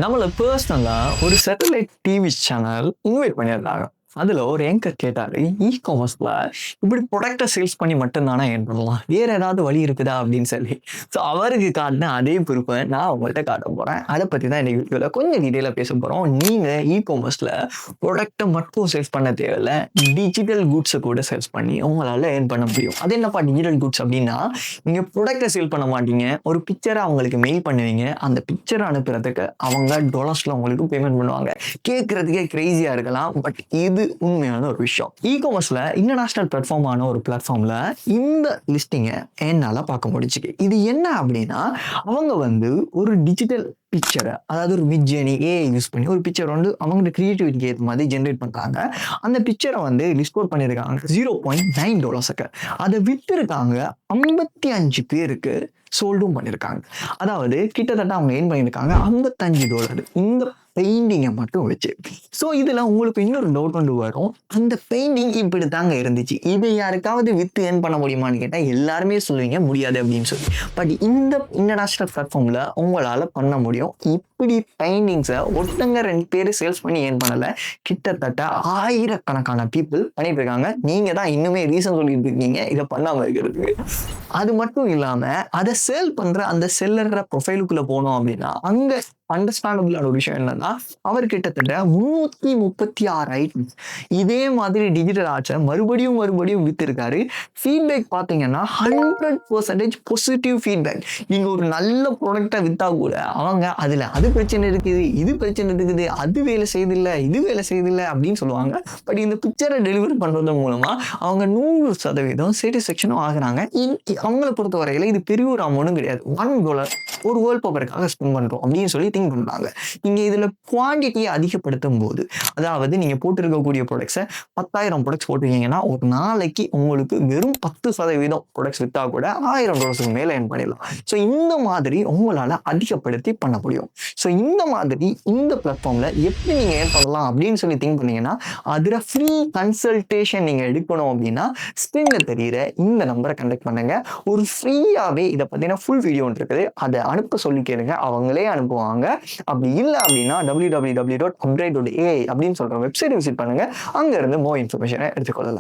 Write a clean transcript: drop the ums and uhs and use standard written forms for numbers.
நம்மள பர்சனலா ஒரு சேட்டலைட் டிவி சேனல் இன்வைட் பண்ணியிருந்தாங்க. அதுல ஒரு ஆங்கர் கேட்டாரு, காமர்ஸ்ல இப்படி ப்ராடக்ட்ட சேல்ஸ் பண்ணி மட்டும் தானே ஏர்ன் பண்ணலாம். வேற ஏதாவது வழி இருக்குதா அப்படின்னு சொல்லி. ஸோ அவருக்கு காட்டுன அதே ப்ரூஃப நான் உங்கள்ட்ட காட்ட போறேன். அத பத்தி தான் இந்த வீடியோல கொஞ்சம் டீடைலா பேச போறோம். நீங்க காமர்ஸ்ல ப்ராடக்ட்ட மட்டும் சேல்ஸ் பண்ண தேவையில்ல. டிஜிட்டல் கூட்ஸ கூட சேல்ஸ் பண்ணி உங்களால ஏர்ன் பண்ண முடியும். அது என்னப்பா டிஜிட்டல் கூட்ஸ் அப்படின்னா, நீங்க ப்ராடக்ட்ட சேல் பண்ண மாட்டீங்க. ஒரு பிக்சர அவங்களுக்கு மெயில் பண்ணுவீங்க. அந்த பிக்சர் அனுப்புறதுக்கு அவங்க டாலர்ஸ்ல உங்களுக்கு பேமெண்ட் பண்ணுவாங்க. கேட்கறதுக்கே கிரேசியா இருக்கலாம். பட் இது உண்மையான ஒரு விஷயம். காமர்ஸ்ல இன்டர்நேஷனல் பிளாட்ஃபார்மான ஒரு பிளாட்ஃபார்ம்ல இந்த லிஸ்டிங்க என்னால பார்க்க முடிஞ்சுது. இது என்ன அப்படின்னா, அவங்க ஒரு டிஜிட்டல் பிக்சர, அதாவது ஒரு மிட் ஜர்னி ஏஐ யூஸ் பண்ணி ஒரு பிக்சர் அவங்க கிரியேட்டிவிட்டிக்கு ஏற்ற மாதிரி ஜென்ரேட் பண்றாங்க. அந்த பிக்சரை லிஸ்ட் அவுட் பண்ணியிருக்காங்க $0.9. அதை வித்திருக்காங்க 55 பேருக்கு சோல்டும் பண்ணியிருக்காங்க. அதாவது கிட்டத்தட்ட அவங்க ஏர்ன் பண்ணியிருக்காங்க $55 இந்த பெயிண்டிங்கை மட்டும் வச்சு. ஸோ இதில் உங்களுக்கு இன்னொரு டவுட் வரும். அந்த பெயிண்டிங் இப்படி தாங்க இருந்துச்சு, இதை யாருக்காவது வித்து ஏர்ன் பண்ண முடியுமான்னு கேட்டால் எல்லாருமே சொல்லுவீங்க முடியாது அப்படின்னு சொல்லி. பட் இந்த இன்டர்நேஷனல் பிளாட்ஃபார்மில் உங்களால் பண்ண முடியும். இப்படி பெயிண்டிங்ஸை ஒருத்தங்க 2 பேர் சேல்ஸ் பண்ணி ஏர்ன் பண்ணலை, கிட்டத்தட்ட ஆயிரக்கணக்கான பீப்புள் பண்ணிட்டு இருக்காங்க. நீங்கள் தான் இன்னுமே ரீசன் சொல்லிட்டு இருக்கீங்க இதை பண்ணாமல் இருக்கிறதுக்கு. அது மட்டும் இல்லாமல் அதை சேல் பண்ணுற அந்த செல்லர்ற ப்ரொஃபைலுக்குள்ளே போனோம் அப்படின்னா, அங்கே அண்டர்ஸ்டாண்டபிளான ஒரு விஷயம் என்னன்னா, அவர் கிட்டத்தட்ட 336 ஐட்டம்ஸ் இதே மாதிரி டிஜிட்டல் ஆர்ட்ஸை மறுபடியும் வித்திருக்காரு. ஃபீட்பேக் பார்த்தீங்கன்னா 100% பாசிட்டிவ் ஃபீட்பேக். நீங்க ஒரு நல்ல ப்ராடக்டை வித்தா கூட அவங்க அதுல அது பிரச்சனை இருக்குது, இது பிரச்சனை இருக்குது, அது வேலை செய்தில்லை, இது வேலை செய்தில்லை அப்படின்னு சொல்லுவாங்க. பட் இந்த பிக்சரை டெலிவரி பண்றது மூலமா அவங்க 100% சாட்டிஸ்ஃபேக்ஷனும் ஆகுறாங்க. அவங்களை பொறுத்த வரையில இது பெரிய ஒரு அமௌண்ட்டும் கிடையாது. $1 ஒரு வேர்ல்ட் பேப்பருக்காக ஸ்பெண்ட் பண்றோம் அப்படின்னு சொல்லி திங்க் பண்றாங்க. நீங்க இதுல குவான்டிட்டியை அதிகப்படுத்தும் போது, அதாவது நீங்க போட்டிருக்கக்கூடிய ப்ராடக்ட்ஸை 10,000 ப்ராடக்ட்ஸ் போட்டிருக்கீங்கன்னா ஒரு நாளைக்கு உங்களுக்கு வெறும் 10% ப்ராடக்ட்ஸ் வித்தா கூட $1,000 மேல ஏர்ன் பண்ணிடலாம். ஸோ இந்த மாதிரி உங்களால அதிகப்படுத்தி பண்ண முடியும். ஸோ இந்த மாதிரி இந்த பிளாட்ஃபார்ம்ல எப்படி நீங்க ஏர்ன் பண்ணலாம் அப்படின்னு சொல்லி திங்க் பண்ணீங்கன்னா, அதுல ஃப்ரீ கன்சல்டேஷன் நீங்க எடுக்கணும் அப்படின்னா ஸ்கிரீன்ல தெரியுற இந்த நம்பரை கண்டக்ட் பண்ணுங்க. ஒரு ஃப்ரீயாவே இதை பத்தின ஃபுல் வீடியோ இருக்குது, அதை அனுப்ப சொல்லி கேளுங்க, அவங்களே அனுப்புவாங்க. அப்படி இல்லை அப்படின்னா www.upgrade.ai அப்படின்னு சொல்ற வெப்சைட் விசிட் பண்ணுங்க. அங்க இருந்து மோர் இன்ஃபர்மேஷனை எடுத்துக்கொள்ளலாம்.